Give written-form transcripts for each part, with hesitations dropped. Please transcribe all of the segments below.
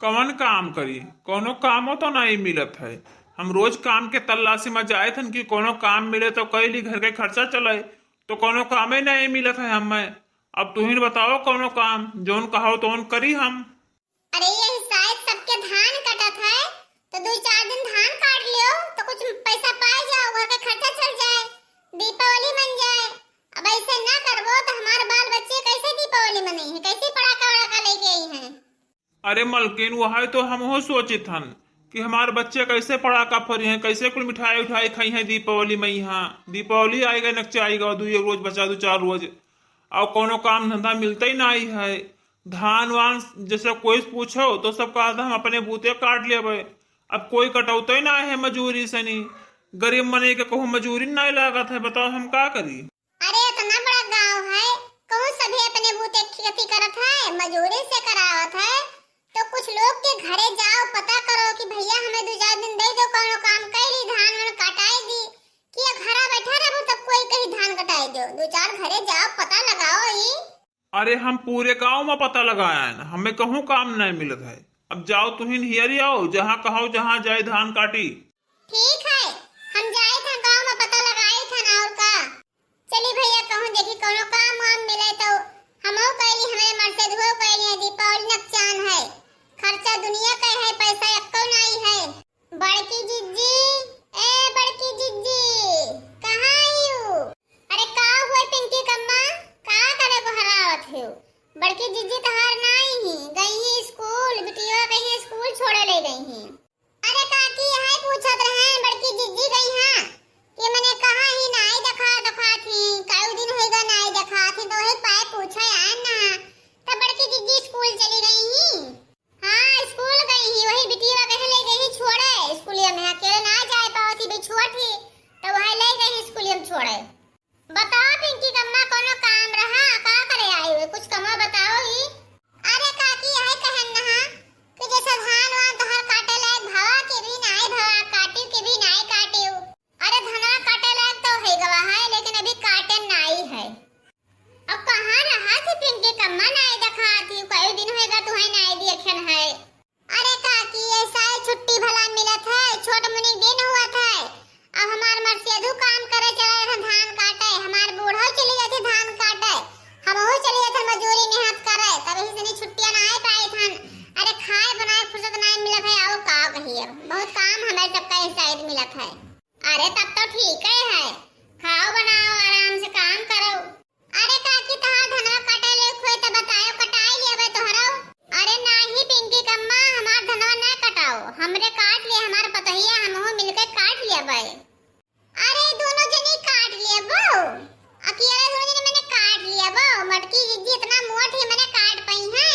कवन काम करी, कोनो कामो तो नहीं मिलत है। हम रोज काम के तलाशी में जाए थन कि कोनो काम मिले तो कैली घर के खर्चा चले, तो कोनो काम ही नहीं मिलत है हमें। अब तुहिन बताओ कोनो काम जोन कहो तो करी हम। अरे ये शायद सबके धान कटत है, तो 2-4 दिन धान काट लियो तो कुछ पैसा पाए जाओ, घर का खर्चा चल जाए, दीपावली मन जाए। अब ऐसे ना करबो तो हमारे बाल बच्चे कैसे दीपावली मनाई है, कैसे पटाखा वड़ाखा लेके आई हैं। अरे मलकिन वही तो हम हो सोचे थन कि हमारे बच्चे कैसे पड़ाका फरी हैं, कैसे कुल मिठाई उठाई खाई हैं दीपावली में। यहाँ दीपावली आएगा नक्चे आएगा, 2 रोज बचा 2-4 रोज, और कोनो काम धंधा मिलता ही नहीं है। धान वान जैसे कोई पूछो तो सब कहता हम अपने बूते काट लेवे। अब कोई कटौते ही ना है मजूरी से, नहीं गरीब मने के कहूँ मजूरी नहीं लागत है, बताओ हम का करी। अरे इतना बड़ा गांव है, कहूँ सभी अपने बूते खेती करत है, मजूरी से करावत है। तो कुछ लोग के घरे जाओ, पता करो कि भैया हमें 2-4 दिन दे दो, कोनो काम कैली धान वान कटाई दी, कि घरा बैठा रहो तब कोई कहीं धान कटाई दो। 2-4 घरे जाओ, पता लगाओ ही। अरे हम पूरे गांव में पता लगाया है, हमें कहूँ काम नहीं मिलत है। अब जाओ तुहिन हियरी आओ, जहाँ कहो जहाँ जाए धान काटी। ठीक है, हम जाए थे गांव में पता लगाई थे ना, और का चली भैया कहूँ देखी कोनो काम वाम मिले तो हमो कैली, हमारे मरसे धुओ कैली है। दीपावली नकचान है, खर्चा दुनिया का है, पैसा एको नहीं है। बड़की जिज्जी, ए बड़की जिज्जी कहाँ आयु? अरे का हुआ पिंकी कम्मा, का करे को हरावत हो? बड़की जिज्जी तहार नहीं ही गई ही स्कूल, बिटिया कहीं स्कूल छोड़े ले गई ही। अरे काकी यही पूछत रहे, बड़की जिज्जी गई हां कि मैंने कहा ही नहीं देखा थी, काऊ दिन होएगा नहीं देखा थी, तो एक पाए पूछा यार ना। तब बड़की जिज्जी स्कूल चली गई ही। हाँ स्कूल गई ही, वही बिटिया कहे ले गई छोड़े स्कूलिया में, अकेले ना जाए पावती भी छोटी, तो वही ले गई स्कूलिया में छोड़े। बताओ पिंकी कम्मा कोनो काम रहा, का करे आई हो, कुछ कमा बताओ ही। अरे काकी यही कहन ना कि जैसे धान वान तोहर काटे लायक भावा के भी नहीं भावा, काटी के भी नहीं काटी। अरे धना काटे लायक तो है गवा है, लेकिन अभी काटे नहीं है। अब कहाँ रहा थी पिंकी कम्मा, नहीं देखा थी, कई दिन होएगा तुहे नहीं देखन है। अरे काकी ऐसा है छुट्टी भला मिलत है, छोट मुनी दिन हुआ था। अब हमार मरसेदू काम करे चले थे धान काटे, हमार बूढ़ा चली जाते धान काटे, हम हो चली जाते मजूरी मेहनत करे, तब इतनी छुट्टियां ना आ पाई थन। अरे खाए बनाए फुर्सत नहीं मिलत है, और का कहिए बहुत काम हमें सबका शायद मिलत है। अरे तब तो ठीक है, खाओ बनाओ आराम से काम करो। अरे काकी तहार धनवा काटे ले खोए तो बताओ, कटाई लेबे तोहरो। अरे नाही पिंकी कम्मा, हमार धनवा ना कटाओ, हमरे काट ले, हमार पतहिया हमहु मिलके काट लेबे। अरे दोनों जनी काट लेबो, अकेले दोनों जने मैंने काट लेबो, मटकी जिद्दी इतना मोट ही मैंने काट पई है।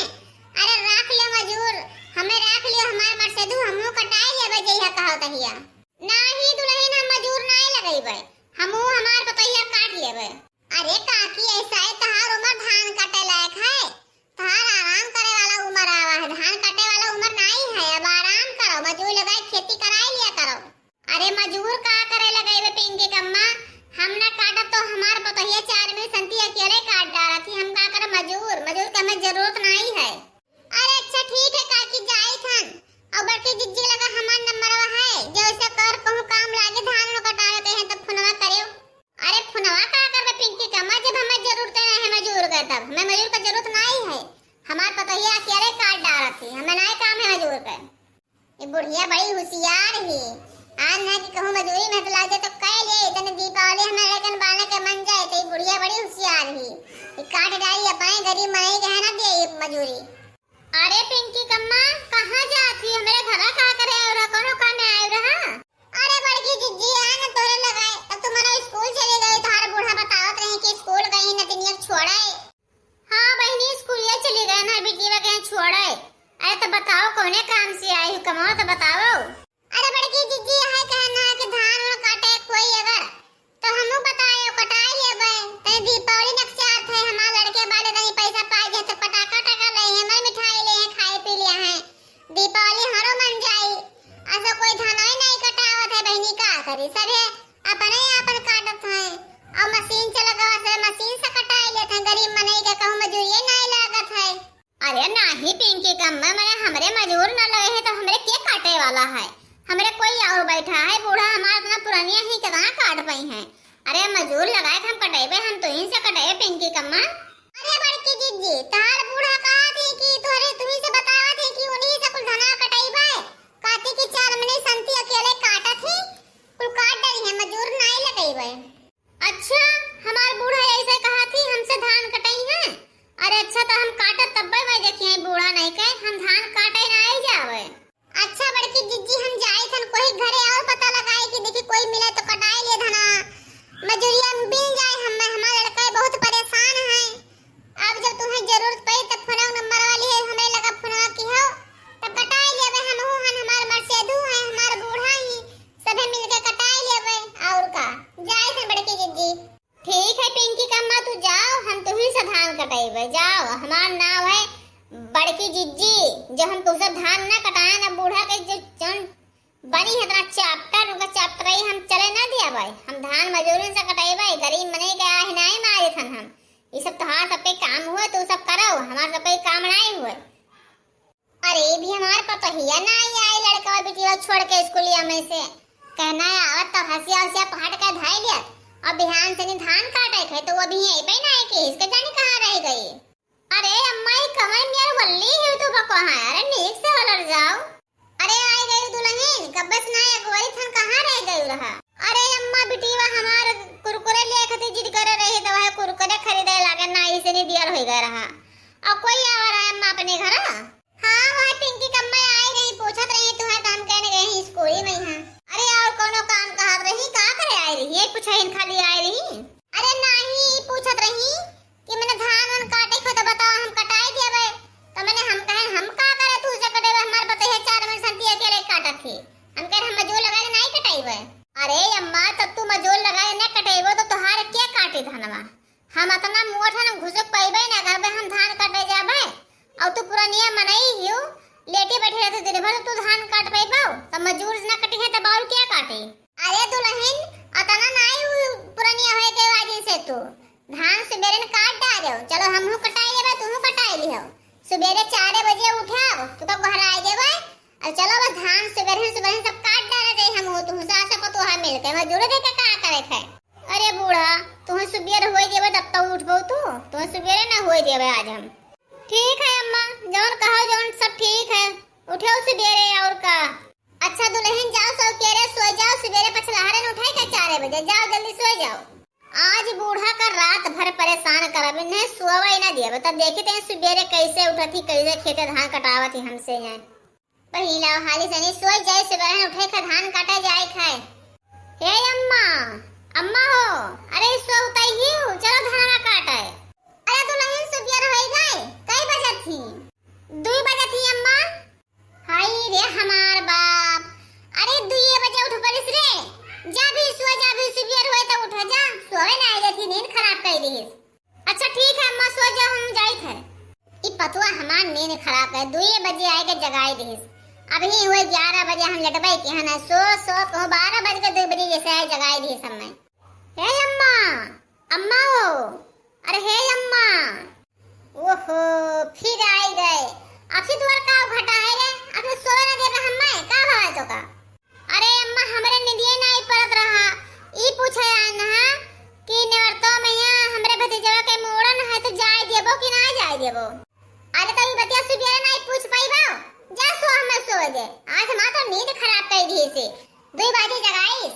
अरे रख ले मजूर, हमें रख लियो, हमार मरसेदू हमहु कटाई लेबे जइहा कहो तहिया। नाही दुल्हन हम मजूर नहीं लगइबे, हमहु हमार पतहिया काट लेबे। अरे काकी ऐसा है तहार उम्र धान काटे लायक है, तहार आराम करे वाला उम्र आवा है, धान काटे वाला उम्र नहीं है। अब आराम करो, मजूर लगाए खेती कराई लिया करो। अरे मजूर का करे लगाइबे पिंकी कम्मा, हम ना काटत तो हमार पतहिया 4 में संती अकेले काट डाला थी, हम का करे मजूर की हमें जरूरत नहीं है। अरे अच्छा ठीक है काकी जाई थन, और बड़की जिज्जी लगा हमार नंबरवा है, जैसे कर कहूं काम लागे धान न कटावे कहे तब फोनवा करियो। अरे फोनवा का करबे पिंकी कम्मा, जब हमें जरूरत नहीं है मजूर का, तब हमें मजूर का जरूरत नहीं है। हमार पतहिया अकेले काट डाला थी, हमें नहीं काम है मजूर का। ये बुढ़िया बड़ी होशियार ही, आज ना कि कहूं मजूरी में तो लागे तो कह ले, इतने दीपावली हमें लेकिन बाने के मन जाए, तो ये बुढ़िया बड़ी होशियार ही, ये काट डाली अपने गरीब मई के है ना दे मजूरी। अरे पिंकी कम्मा कहाँ जाती, हमारे घर का करे और कोनो काम में आए रहा। अरे बड़की जिज्जी आ ना तोरे लगाए, तब तुम्हारा स्कूल चले गए, तुम्हारा बूढ़ा बतावत रहे कि स्कूल गई न तिनिया छोड़े। हां बहनी स्कूलिया चली गए ना, बिटिया कहीं छोड़े। अरे तो बताओ कोने काम से आई हो, कमाओ तो बताओ। अरे बड़की जिज्जी है कहना कि धान न काटे कोई अगर, तो हमहु बताए कटाई लेबे, ते दीपावली नक्सात है, हमार लड़के वाले नहीं पैसा पाए जे तो पटाखा टका ले हैं, मैं मिठाई ले हैं, खाए पी लिया है, दीपावली हरो मन जाई। ऐसा कोई धान नहीं कटावत है बहनी, का करी सभे अपने अपन काटत है, और मशीन से लगावा से मशीन से कटाई लेते हैं, गरीब मनई के कहूं मजूरी नहीं लागत है। अरे नहीं पिंकी कम्मा, मैंने हमरे मजूर न लगे है तो हमरे के काटे वाला है। हमरे कोई और बैठा है बूढ़ा, हमारा इतना पुरानिया ही कितना काट पाई है। अरे मजूर लगाए हम कटेबे, हम तो ही से कटेबे पिंकी कम्मा। अरे बड़की जीजी तार बूढ़ा कहा थी कि तोरे तुम्ही से बतावा थे कि उन्हीं से कुल धना कटाईबे, काती की 4 महीने संती अकेले काटा थी, कुल काट डली है, मजूर नहीं लगाईबे। अच्छा हमार बूढ़ा ऐसे कहा थी हमसे धान कटाई है। अरे अच्छा तो हम काटत तब मैं देखिए बूढ़ा नहीं कहे हम धान काटे ना आई जावे। अच्छा बड़की जिज्जी हम जाए थन कोई घरे और पता लगाए कि देखी कोई मिले तो कटाई ले धना, मजूरिया मिल जाए। हमारा लड़का बहुत परेशान है। अब जब तुम्हें जरूरत पड़ी तब फोन नंबर वाली है हमें लगा फोन की हो तब कटाई लेवे। हम हूं हन हमार मर्सेदू है, हमार बूढ़ा ही सभी मिलके कटाई लेवे। और का जाए थन बड़की जिज्जी। ठीक है पिंकी कम्मा तू जाओ, हम तुम्ही से धान कटाईबे जाओ। हमार नाम है बड़की जिज्जी, जो हम तुमसे धान ना कटाए ना बूढ़ा के जो जन बनी है इतना चैप्टर उनका चैप्टर ही हम चले ना दिया भाई। हम धान मजूरी से कटाईबे, गरीब मने के आहे नहीं मारे थन हम। ये सब तोहार सब पे काम हुए तो सब करो, हमार सब पे काम नहीं हुए। अरे भी हमार पता ही ना आई लड़का और बेटी छोड़ के स्कूलिया में से कहना आवत तब हंसिया हंसिया पहाड़ का धाई लिया। अब बिहान से धान काटे थे तो वो भी यहीं पे ना है कि इसके जाने कहाँ रह गई। अरे अम्मा ये कमर मेरे वल्ली है तो कहाँ है। अरे नीक से हलर जाओ। अरे आई गई दुल्हन कब्बस ना अगवाई थन कहाँ रह गई रहा। अरे अम्मा बिटीवा हमार कुरकुरे ले खती जिद करे रही तो वह कुरकुरे खरीदे लागे ना इसे नहीं दियर हो गया रहा। अब कोई आ रहा है अम्मा अपने घर। हाँ वह पिंकी कम्मा आई रही पूछत रही तू है काम कहने गई स्कूल में है। अरे और कोनो काम कहा रही का करे आई रही है कुछ है खाली आई रही। अरे नहीं पूछत रही कि मैंने धान वन काटे को तो बताओ हम कटाई देबे तो मैंने हम कहे हम का करे तू से कटेबे हमार पते है 4 महीने संती अकेले काटत थी हम कहे हम मजूर लगाए नहीं कटाईबे। अरे अम्मा तब तू मजूर लगाए न कटेबे तो तोहार के काटे धनवा। हम इतना मोठ हम घुसक पाइबे ना घर में हम धान काटे जाबे और तू पुरानिया मनई हियो लेटे बैठे रहते दिन भर तू धान काट पाइबो तब मजूर ना कटी है तब और क्या काटे। अरे दुल्हन अतना नहीं पुरानिया होए के वाजिन से तू धान सवेरे न काट डालो। चलो हमहु कटाई लेबे तू कटाई लिहो। सवेरे 4 बजे उठाओ तू तो घर आ जेबे और चलो बस धान सवेरे सब काट डाले दे हम तू सा से को तो हम मिलके मजूर दे के का करे थे। अरे बूढ़ा तू सवेरे होई जेबे तब तो उठबो तू सवेरे ना होई जेबे आज हम। ठीक है अम्मा जौन कहो जौन सब ठीक है उठो सवेरे और का। अच्छा दुल्हन जाओ सो केरे सो जाओ सवेरे पछलहरे न उठाई के 4 बजे जाओ जल्दी सो जाओ। आज बूढ़ा का रात भर परेशान करब ने सोवा ही ना दिया बता देखते हैं सवेरे कैसे उठती कैसे खेते धान कटावती हमसे है। पहिला हाली सनी सो जाए सवेरे उठे के धान काटा जाए खाए। हे अम्मा अम्मा हो अरे सो उताई ही चलो धान काटे। अरे दुल्हन सवेरे हो गए कई बजे थी 2 बजे थी अम्मा। हाय रे हमार बाप। अरे 2 बजे उठ पड़िस रे जा भी सवेरे होए तो उठ जा सोए ना आई थी नींद खराब कर दी। अच्छा ठीक है अम्मा सो जाओ हम जाई थे। ई पतुआ हमार नींद खराब है 2 बजे आए के जगाई दीस अभी हुए 11 बजे हम लटबाई के है ना सो को 12 बज के 2 बजे जैसे आए जगाई दीस हमने। हे अम्मा अम्मा हो अरे हे अम्मा ओहो फिर आई गए। अभी द्वार का घटा है रे अभी सोए ना दे हम मैं का भाई तो का। अरे अम्मा हमरे निदिए नहीं पड़त रहा ई पूछे ना कि नवरतो मैया हमरे भतीजवा के मोड़न है तो जाय देबो कि ना जाय देबो। अरे तभी बतिया सुबह नहीं पूछ पाइबो जा सो हम सो दे आज मां तो नींद खराब कर दी से 2 बजे जगाई।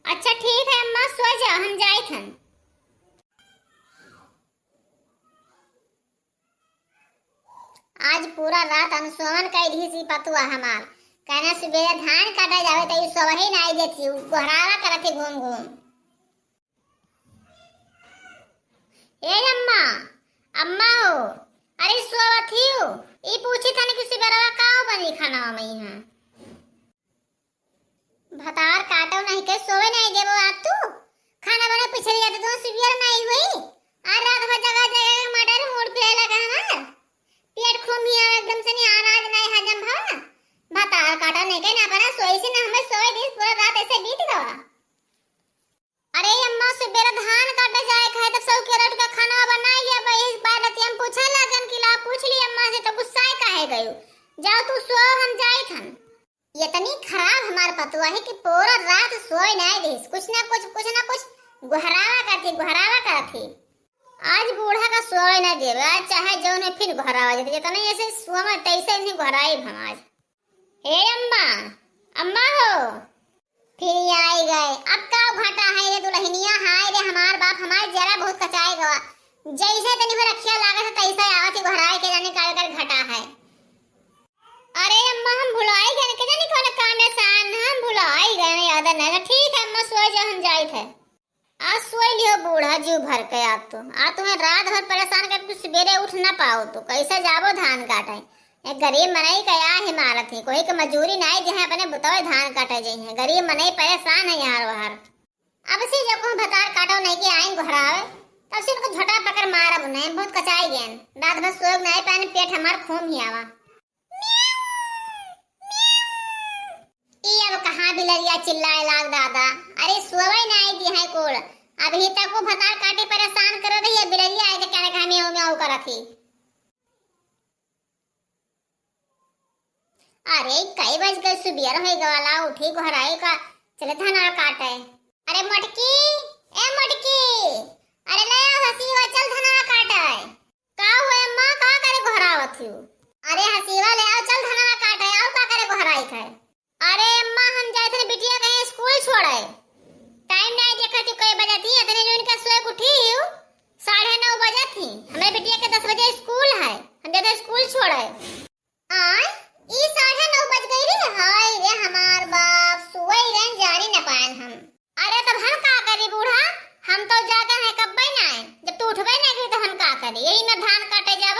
अच्छा ठीक है अम्मा सो जा हम जाई थन। आज पूरा रात अनुसोवन कर दी सी पतुआ हमार कहना सुबह धान काटा जावे तो सोवही नहीं देती घरावा करती घूम घूम। ए अम्मा अम्मा हो अरे सोवथी हो ई पूछी थन कि सुबह का बनी खाना में यहां भतार काटो नहीं के सोवे नहीं देबो आज तू खाना बना पिछली जाते तो सुबह नहीं हुई आज रात भर जगह जगह मटर मूड पे लगा हमार पेट खूब ही एकदम से नहीं अनाज नहीं हजम भा भतार काटा नहीं के ना बना सोई से ना हमें सोए दिन पूरा रात ऐसे बीत गया। अरे अम्मा से बेरा धान काटे जाए खाए तब सब केरट का खाना बनाई गया भाई। इस बार रति हम पूछे लगन कि ला पूछ ली अम्मा से तो गुस्सा काहे गयो। जाओ तू सो हम जाए थन। ये तनी खराब हमार पतुआ है कि पूरा रात सोए नहीं रही, कुछ ना कुछ गुहरावा करती। आज बूढ़ा का सोए ना देवे, आज चाहे जो ने फिर गुहरावा देते जितना ऐसे सुआ में तैसे नहीं गुहराई हम आज। हे अम्मा, अम्मा हो फिर आई गए। अब का घाटा है रे दुल्हनिया, हाय रे हमार बाप हमार जरा बहुत कचाई गवा। जैसे तनी पर रखिया लागे तो तैसे आवत गुहराई के जाने का कर घटा है। अरे अम्मा हम भुलाई गए के जाने कौन काम है सान, हम भुलाई गए याद नहीं। ठीक है अम्मा सो जा हम जाई थे। आज सोई लियो बूढ़ा जीव भर के। आप तो आज तुम्हें रात भर परेशान कर तू सवेरे उठ ना पाओ तो कैसे जाबो धान काटे। एक गरीब मनई का या हिमारत है, कोई के मजूरी नहीं जहां अपने बताओ धान काटे जाई है। गरीब मनई परेशान है यार बाहर। अब से जब को भतार काटो नहीं के आइन घुरावे तब से उनको झटा पकड़ मारब नहीं, बहुत कचाई गए। रात भर सोग नहीं पानी, पेट हमार खून ही आवा। अब कहाँ बिलरिया चिल्लाए लाग दादा। अरे सोवे नहीं दी है कोल, अभी तक वो भतार काटे परेशान कर रही है। बिलरिया आए के कहने का म्याऊ म्याऊ करथी। अरे कई बज गए, सुबेर हो गवाला उठी घराई का चले धना काटे। अरे मटकी, ए मटकी, अरे ले हसीवा चल धना काटे। का हुए अम्मा, का करे घरावत हूँ। अरे हसीवा ले आओ चल धना काटे। और का करे घराई थे। अरे अम्मा हम जाए थे बिटिया कहीं स्कूल छोड़े, टाइम नहीं देखा तू कई बजे थी। इतने जो इनका सोए उठी हूँ 9:30 बजे थी। हमें बिटिया के 10 बजे स्कूल है, हम जाते स्कूल छोड़े। आय ई 9:30 बज गई रे। हाय रे हमार बाप सोए रे जानी न पाएन हम। अरे तब हम का करी बूढ़ा, हम तो जाकर है कब ना जब तू उठबे नहीं तो हम का करी। यही में धान काटे जा